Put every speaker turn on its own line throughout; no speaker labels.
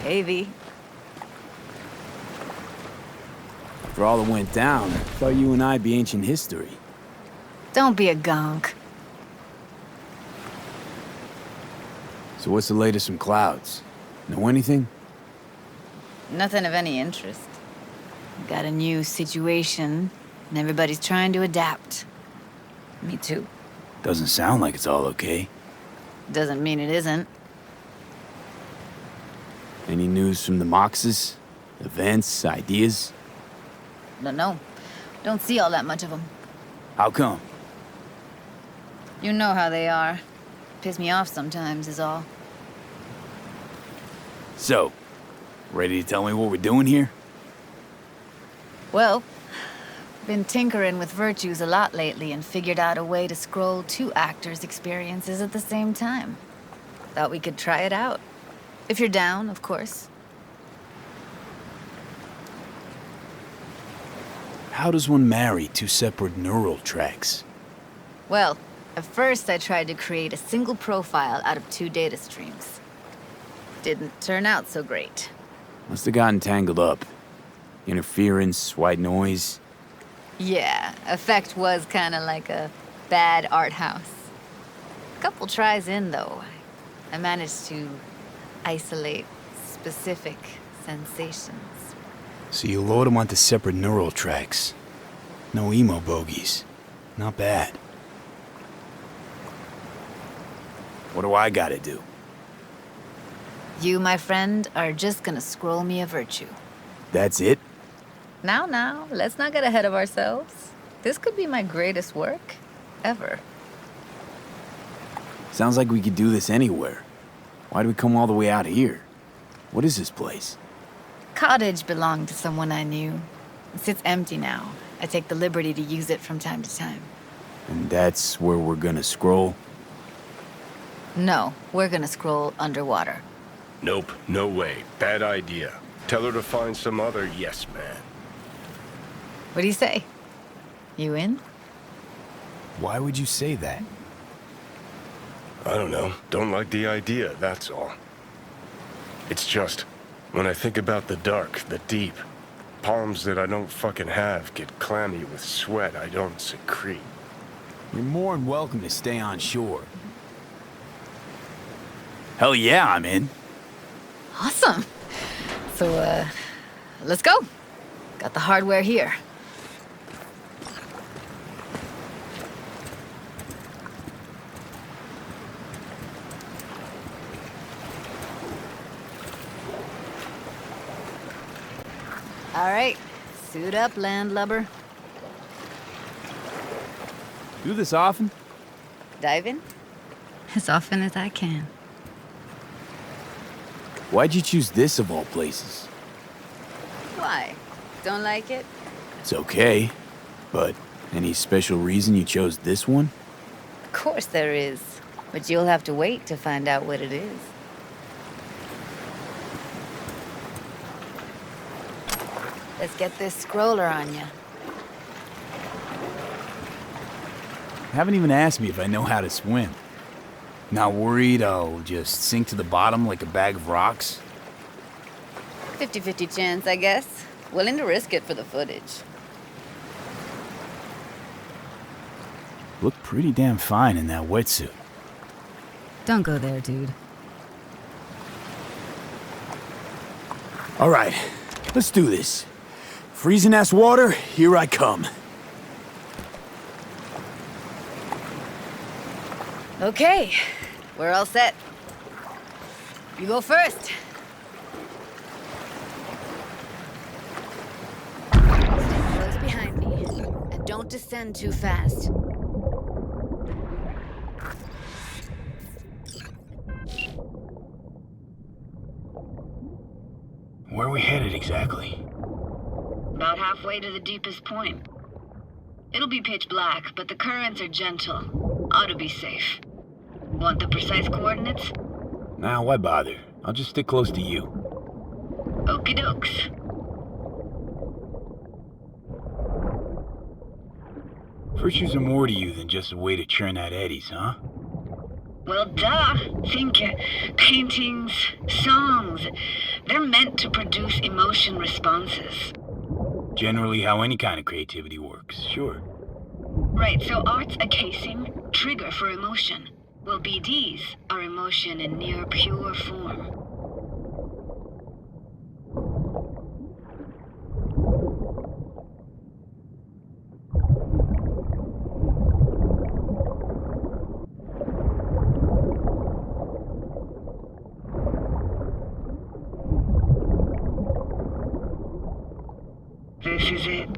Hey, V.
For all that went down, I thought you and I'd be ancient history.
Don't be a gonk.
So what's the latest from Clouds? Know anything?
Nothing of any interest. Got a new situation, and everybody's trying to adapt. Me too.
Doesn't sound like it's all okay.
Doesn't mean it isn't.
Any news from the Moxes? Events, ideas?
No. Don't see all that much of them.
How come?
You know how they are. Piss me off sometimes is all.
So, ready to tell me what we're doing here?
Well, been tinkering with virtues a lot lately and figured out a way to scroll 2 actors' experiences at the same time. Thought we could try it out. If you're down, of course.
How does one marry 2 separate neural tracks?
Well, at first I tried to create a single profile out of 2 data streams. Didn't turn out so great.
Must have gotten tangled up. Interference, white noise.
Yeah, effect was kinda like a bad art house. Couple tries in, though, I managed to isolate specific sensations.
So you load them onto separate neural tracks. No emo bogies. Not bad. What do I gotta do?
You, my friend, are just gonna scroll me a virtue.
That's it?
Now, let's not get ahead of ourselves. This could be my greatest work ever.
Sounds like we could do this anywhere. Why do we come all the way out here? What is this place?
Cottage belonged to someone I knew. It sits empty now. I take the liberty to use it from time to time.
And that's where we're gonna scroll?
No, we're gonna scroll underwater.
Nope, no way. Bad idea. Tell her to find some other yes man.
What do you say? You in?
Why would you say that?
I don't know. Don't like the idea, that's all. It's just, when I think about the dark, the deep, palms that I don't fucking have get clammy with sweat I don't secrete.
You're more than welcome to stay on shore. Hell yeah, I'm in.
Awesome. So, let's go. Got the hardware here. All right, suit up, landlubber.
Do this often?
Dive in? As often as I can.
Why'd you choose this of all places?
Why? Don't like it?
It's okay, but any special reason you chose this one?
Of course there is, but you'll have to wait to find out what it is. Let's get this scroller on ya.
Haven't even asked me if I know how to swim. Not worried I'll just sink to the bottom like a bag of rocks?
50-50 chance, I guess. Willing to risk it for the footage.
Look pretty damn fine in that wetsuit.
Don't go there, dude.
All right, let's do this. Freezing-ass water, here I come.
Okay, we're all set. You go first. Stay close behind me, and don't descend too fast.
Where are we headed exactly?
About halfway to the deepest point. It'll be pitch black, but the currents are gentle. Ought to be safe. Want the precise coordinates?
Nah, why bother? I'll just stick close to you.
Okie dokes.
Virtues are more to you than just a way to churn out eddies, huh?
Well, duh. Think paintings, songs. They're meant to produce emotion responses.
Generally how any kind of creativity works, sure.
Right, so art's a casing, trigger for emotion. Well, BDs are emotion in near pure form. This is it.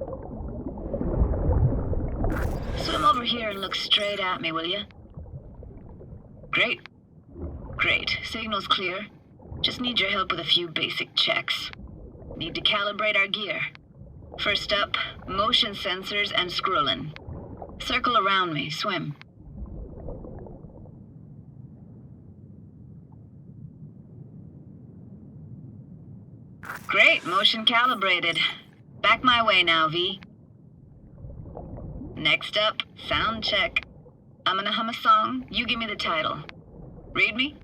Swim over here and look straight at me, will you? Great. Great. Signal's clear. Just need your help with a few basic checks. Need to calibrate our gear. First up, motion sensors and scrolling. Circle around me. Swim. Great. Motion calibrated. Back my way now, V. Next up, sound check. I'm gonna hum a song. You give me the title. Read me?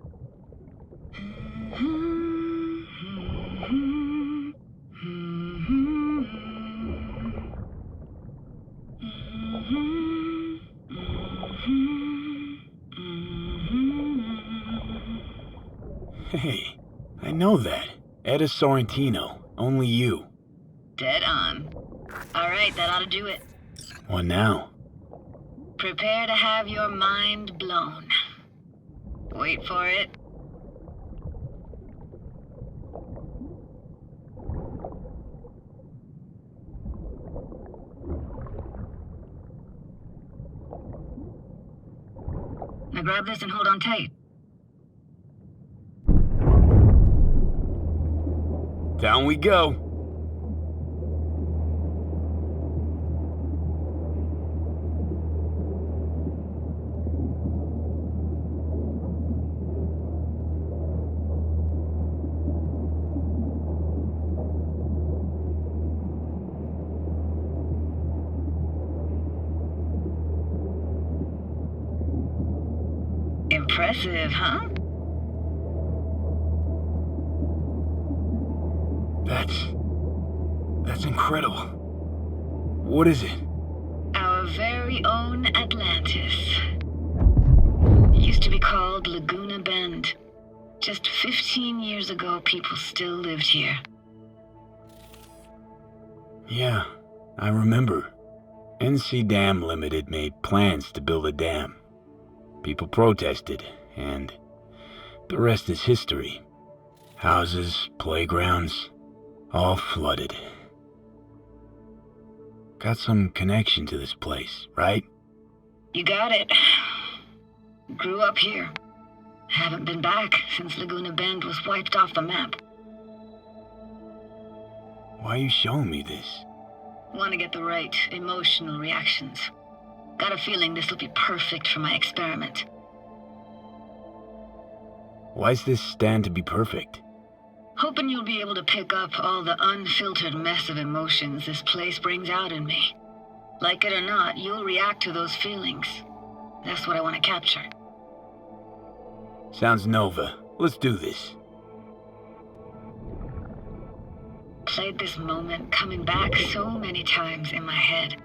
Hey, I know that. Etta Sorrentino, Only You.
Dead on. All right, that ought to do it.
What now?
Prepare to have your mind blown. Wait for it. Now grab this and hold on tight.
Down we go.
Impressive, huh?
That's incredible. What is it?
Our very own Atlantis. It used to be called Laguna Bend. Just 15 years ago, people still lived here.
Yeah, I remember. NC Dam Limited made plans to build a dam. People protested, and the rest is history. Houses, playgrounds, all flooded. Got some connection to this place, right?
You got it. Grew up here. Haven't been back since Laguna Bend was wiped off the map.
Why are you showing me this?
Want to get the right emotional reactions. Got a feeling this will be perfect for my experiment.
Why's this stand to be perfect?
Hoping you'll be able to pick up all the unfiltered mess of emotions this place brings out in me. Like it or not, you'll react to those feelings. That's what I want to capture.
Sounds Nova. Let's do this.
Played this moment coming back so many times in my head.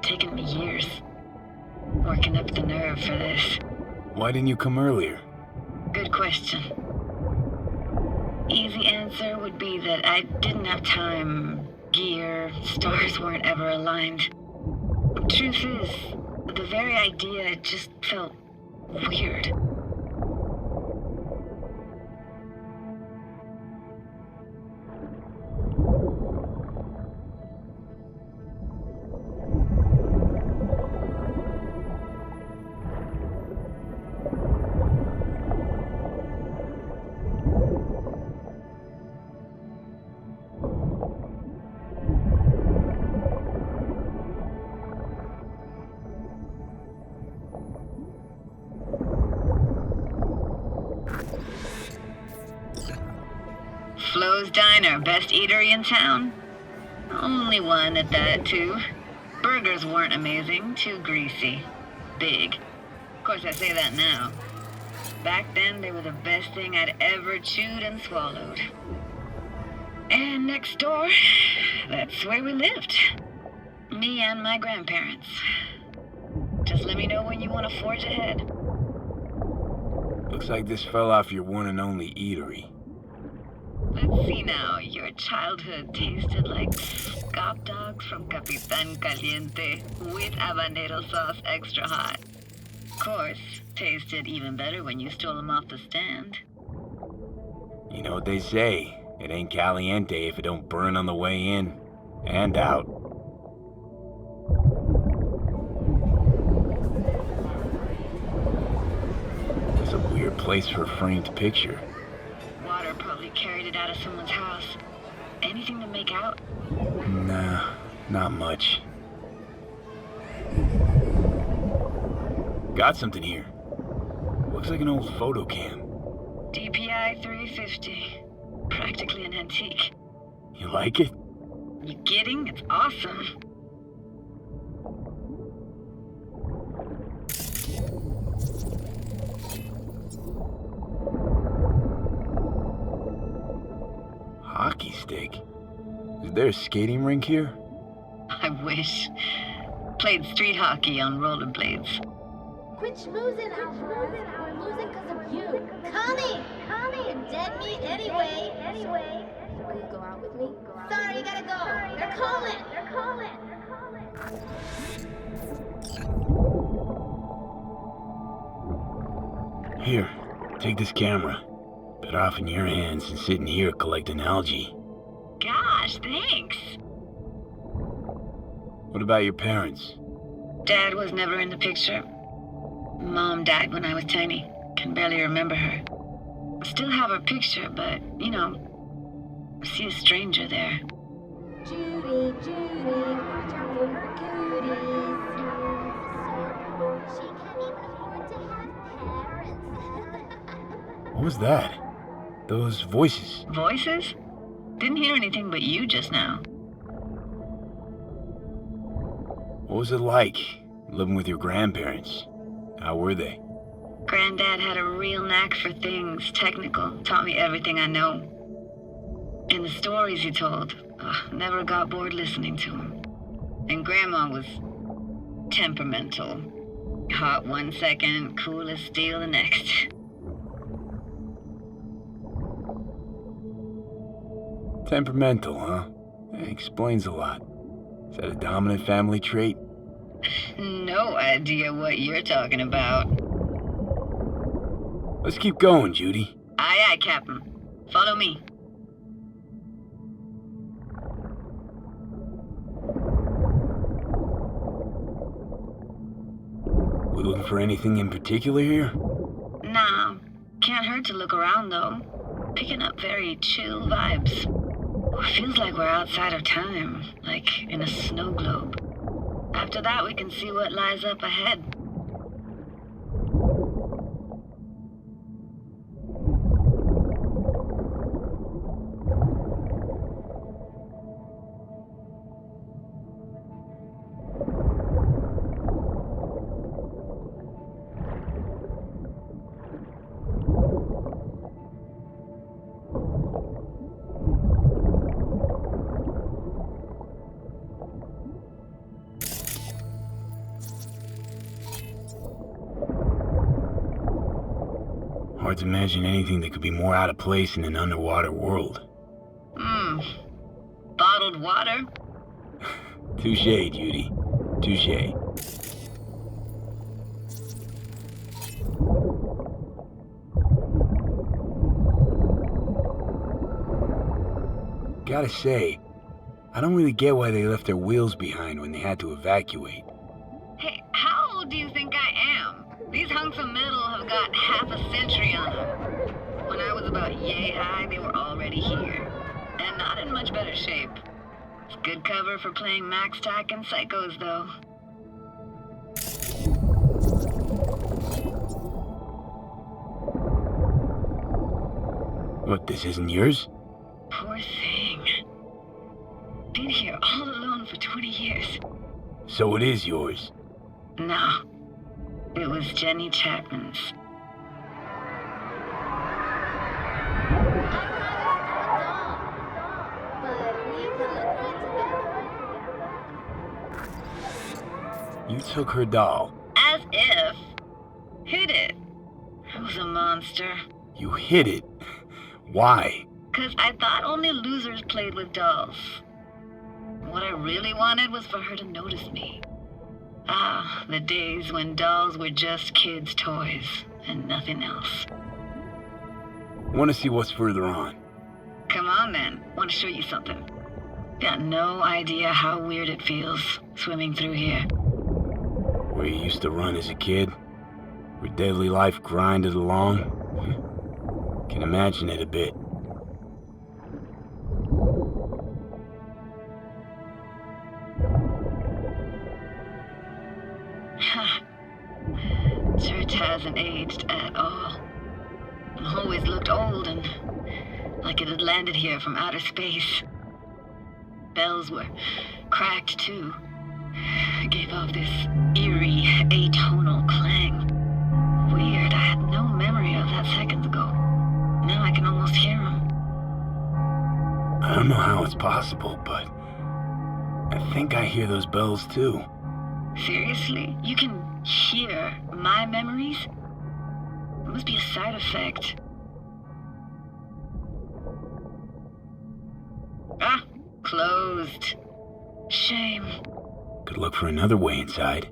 Taken me years. Working up the nerve for this.
Why didn't you come earlier?
Good question. Easy answer would be that I didn't have time. Gear, stars weren't ever aligned. Truth is, the very idea just felt weird. Flo's Diner, best eatery in town? Only one at that, too. Burgers weren't amazing, too greasy. Big. Of course, I say that now. Back then, they were the best thing I'd ever chewed and swallowed. And next door, that's where we lived. Me and my grandparents. Just let me know when you want to forge ahead.
Looks like this fell off your one and only eatery.
Let's see now. Your childhood tasted like scop dogs from Capitan Caliente with habanero sauce extra hot. Of course, tasted even better when you stole them off the stand.
You know what they say, it ain't caliente if it don't burn on the way in and out. It's a weird place for a framed picture.
Water probably carried it out of someone's house. Anything to make out?
Nah, not much. Got something here. Looks like an old photo cam.
DPI 350. Practically an antique.
You like it?
You kidding? It's awesome.
Hockey stick? Is there a skating rink here?
I wish. Played street hockey on rollerblades.
Quit schmoozing, Alfred. We're losing because of you. Connie! You're dead meat anyway. Will you go out with me? Sorry, you gotta go. They're calling.
Here, take this camera. Better off in your hands than sitting here collecting algae.
Gosh, thanks.
What about your parents?
Dad was never in the picture. Mom died when I was tiny. Can barely remember her. Still have her picture, but, you know, I see a stranger there.
Judy, watch out for her cooties. She can't even afford to have parents.
What was that? Those voices.
Voices? Didn't hear anything but you just now.
What was it like, living with your grandparents? How were they?
Granddad had a real knack for things technical, taught me everything I know. And the stories he told, never got bored listening to him. And Grandma was temperamental. Hot one second, cool as steel the next.
Temperamental, huh? Explains a lot. Is that a dominant family trait?
No idea what you're talking about.
Let's keep going, Judy.
Aye, aye, Captain. Follow me.
We looking for anything in particular here?
Nah, can't hurt to look around though. Picking up very chill vibes. Feels like we're outside of time, like in a snow globe. After that, we can see what lies up ahead.
Hard to imagine anything that could be more out of place in an underwater world.
Bottled water?
Touché, Judy. Touché. Gotta say, I don't really get why they left their wheels behind when they had to evacuate.
Hey, how old do you think I am? These hunks of metal have got half a century on them. When I was about yay high, they were already here. And not in much better shape. It's good cover for playing Max Tack and Psychos, though.
What, this isn't yours?
Poor thing. Been here all alone for 20 years.
So it is yours.
No. It was Jenny Chapman's.
You took her doll.
As if. Hid it. I was a monster.
You hid it. Why?
'Cause I thought only losers played with dolls. What I really wanted was for her to notice me. Ah, the days when dolls were just kids' toys and nothing else.
Want to see what's further on?
Come on then, want to show you something. Got no idea how weird it feels swimming through here.
Where you used to run as a kid? Where daily life grinded along? Can imagine it a bit.
Church hasn't aged at all. Always looked old and like it had landed here from outer space. Bells were cracked too. Gave off this eerie, atonal clang. Weird, I had no memory of that seconds ago. Now I can almost hear them.
I don't know how it's possible, but I think I hear those bells too.
Seriously? You can hear my memories? It must be a side effect. Ah, closed. Shame.
Could look for another way inside.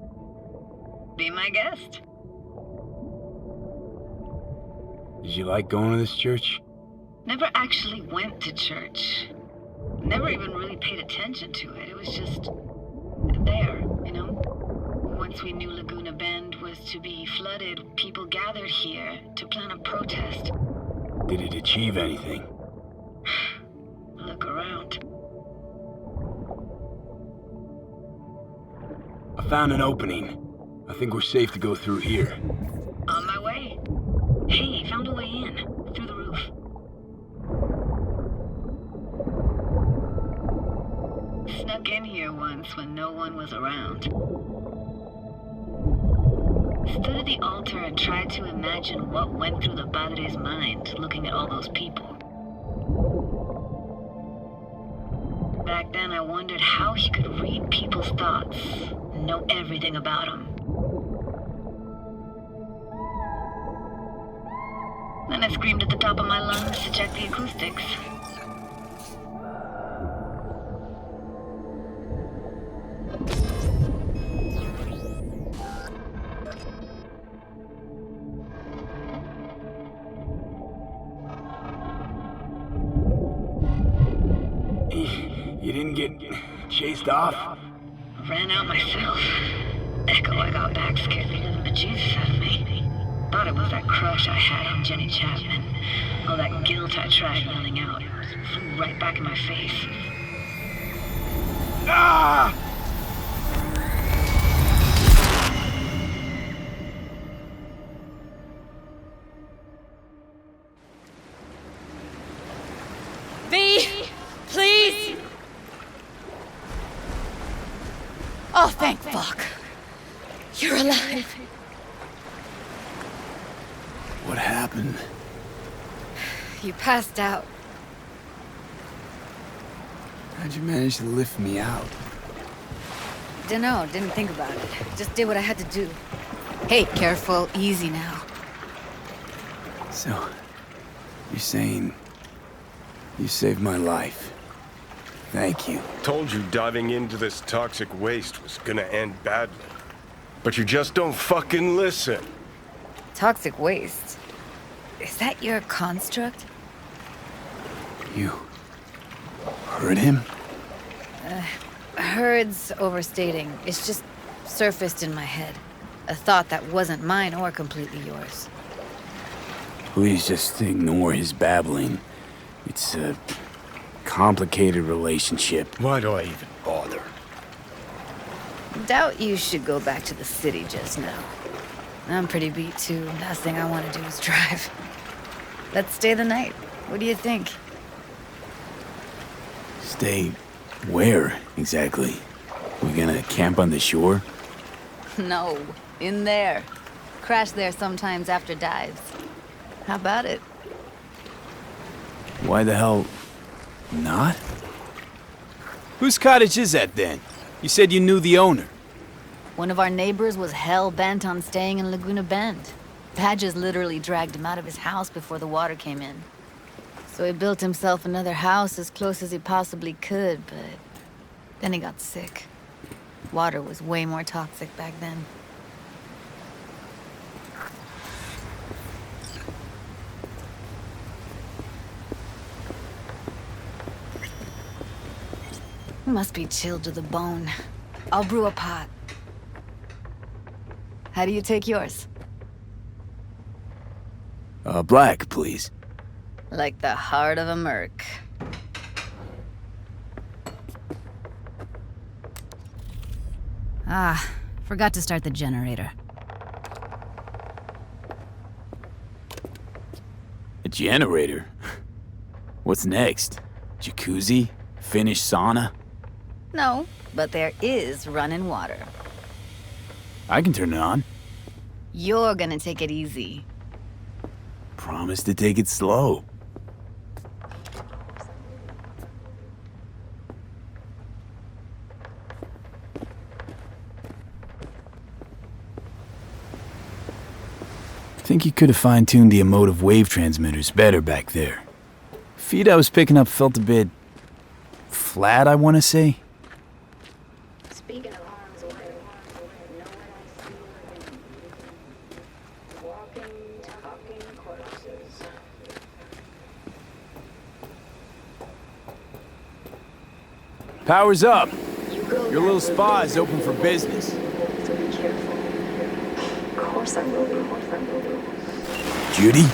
Be my guest.
Did you like going to this church?
Never actually went to church. Never even really paid attention to it. It was just there, you know? Once we knew Laguna Bend was to be flooded, people gathered here to plan a protest.
Did it achieve anything?
Look around.
I found an opening. I think we're safe to go through here.
On my way. Hey, found a way in. Through the roof. Snuck in here once when no one was around. Stood at the altar and tried to imagine what went through the padre's mind looking at all those people. Back then I wondered how he could read people's thoughts, know everything about them. Then I screamed at the top of my lungs to check the acoustics.
You didn't get chased off?
Ran out myself. Echo I got back scared the living bejesus out of me. Thought it was that crush I had on Jenny Chapman. All that guilt I tried yelling out. It flew right back in my face.
Ah!
V! Please! Oh, thank fuck. You're alive.
What happened?
You passed out.
How'd you manage to lift me out?
Dunno, didn't think about it. Just did what I had to do. Hey, careful, easy now.
So, you're saying you saved my life. Thank you.
Told you diving into this toxic waste was gonna end badly. But you just don't fucking listen.
Toxic waste. Is that your construct?
You heard him?
Heard's overstating. It's just surfaced in my head. A thought that wasn't mine or completely yours.
Please just ignore his babbling. It's a complicated relationship.
Why do I even bother?
Doubt you should go back to the city just now. I'm pretty beat too. Last thing I want to do is drive. Let's stay the night. What do you think?
Stay where, exactly? We gonna camp on the shore?
No, in there. Crash there sometimes after dives. How about it?
Why the hell not?
Whose cottage is that then? You said you knew the owner.
One of our neighbors was hell-bent on staying in Laguna Bend. Badges literally dragged him out of his house before the water came in. So he built himself another house as close as he possibly could, but then he got sick. Water was way more toxic back then. Must be chilled to the bone. I'll brew a pot. How do you take yours?
Black, please.
Like the heart of a merc.
Ah, forgot to start the generator.
A generator? What's next? Jacuzzi? Finnish sauna?
No, but there is running water.
I can turn it on.
You're gonna take it easy.
Promise to take it slow. Think you could have fine-tuned the emotive wave transmitters better back there. Feed I was picking up felt a bit flat, I want to say.
Speaking of harm's way, know what I see living? Walking, talking corpses.
Power's up.
You go
Your little spa is open for business.
so be careful. Of course I will be.
Judy?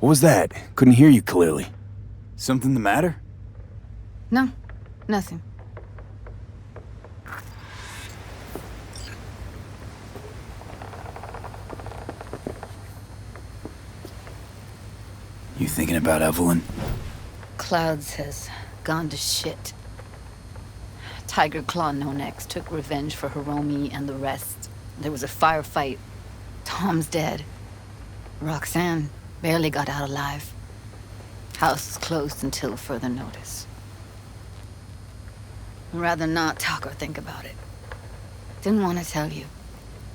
What was that? Couldn't hear you clearly. Something the matter?
No, nothing.
You thinking about Evelyn?
Clouds has gone to shit. Tiger Claw No Next took revenge for Hiromi and the rest. There was a firefight. Tom's dead. Roxanne barely got out alive. House is closed until further notice. I'd rather not talk or think about it. Didn't want to tell you.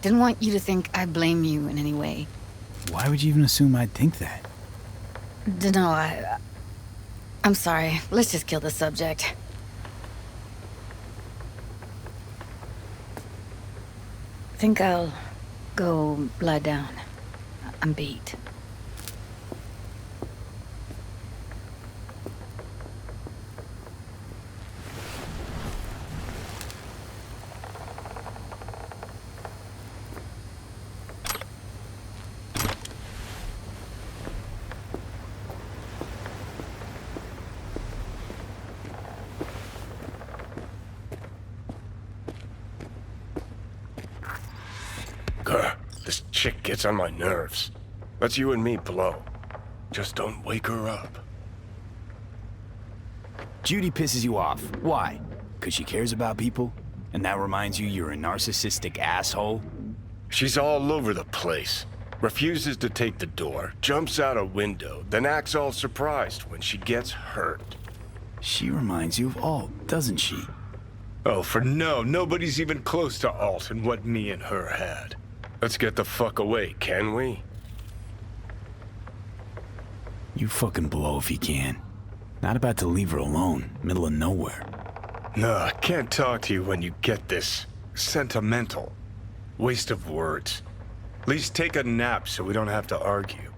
Didn't want you to think I blame you in any way.
Why would you even assume I'd think that?
Dunno, I'm sorry. Let's just kill the subject. Think I'll go lie down. I'm beat.
This chick gets on my nerves. Let's you and me blow. Just don't wake her up.
Judy pisses you off. Why? 'Cause she cares about people? And that reminds you you're a narcissistic asshole?
She's all over the place. Refuses to take the door, jumps out a window, then acts all surprised when she gets hurt.
She reminds you of Alt, doesn't she?
Oh, for no, nobody's even close to Alt and what me and her had. Let's get the fuck away, can we?
You fucking blow if you can. Not about to leave her alone, middle of nowhere.
No, I can't talk to you when you get this sentimental. Waste of words. At least take a nap so we don't have to argue.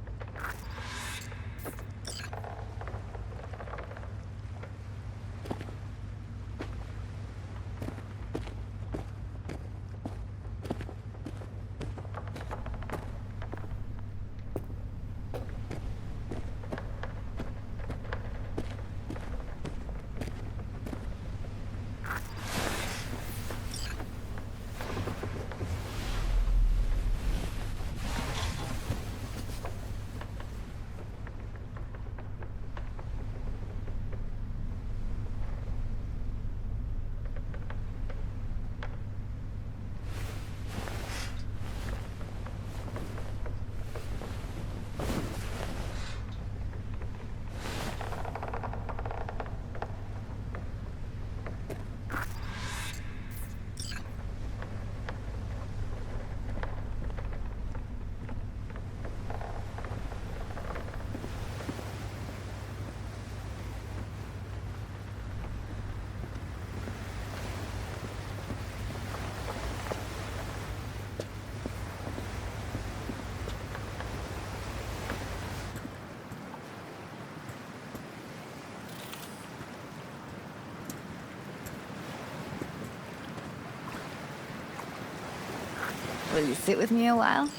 Will you sit with me a while?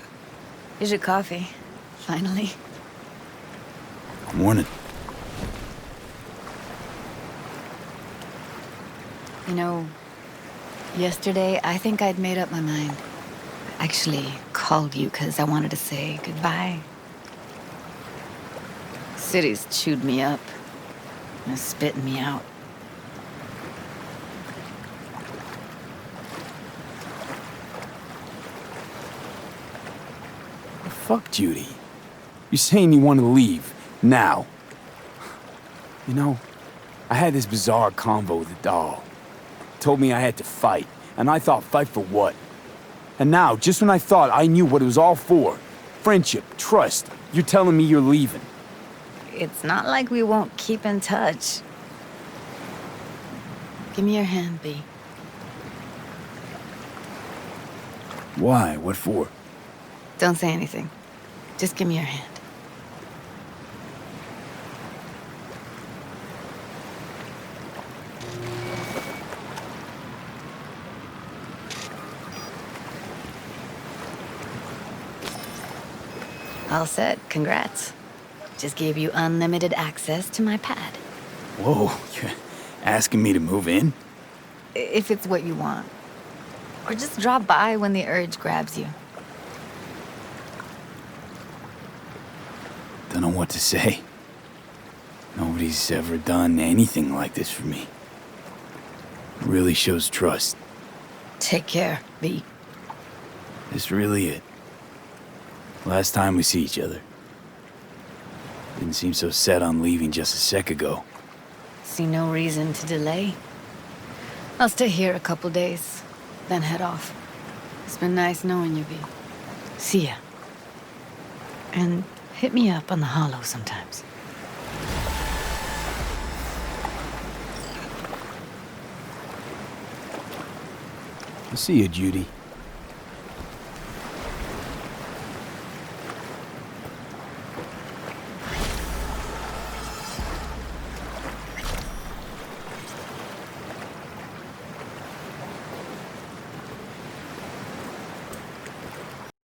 Here's your coffee. Finally.
Morning.
You know, yesterday I think I'd made up my mind. I actually called you because I wanted to say goodbye. City's chewed me up and spitting me out.
Fuck, Judy. You're saying you want to leave, now. You know, I had this bizarre convo with the doll. Told me I had to fight, and I thought, fight for what? And now, just when I thought I knew what it was all for, friendship, trust, you're telling me you're leaving.
It's not like we won't keep in touch. Give me your hand, B.
Why? What for?
Don't say anything. Just give me your hand. All set. Congrats. Just gave you unlimited access to my pad.
Whoa, you're asking me to move in?
If it's what you want. Or just drop by when the urge grabs you.
Don't know what to say. Nobody's ever done anything like this for me. It really shows trust.
Take care, B.
This really it. Last time we see each other. Didn't seem so set on leaving just a sec ago.
See no reason to delay. I'll stay here a couple days, then head off. It's been nice knowing you, B. See ya. And hit me up on the holo sometimes.
I'll see you, Judy.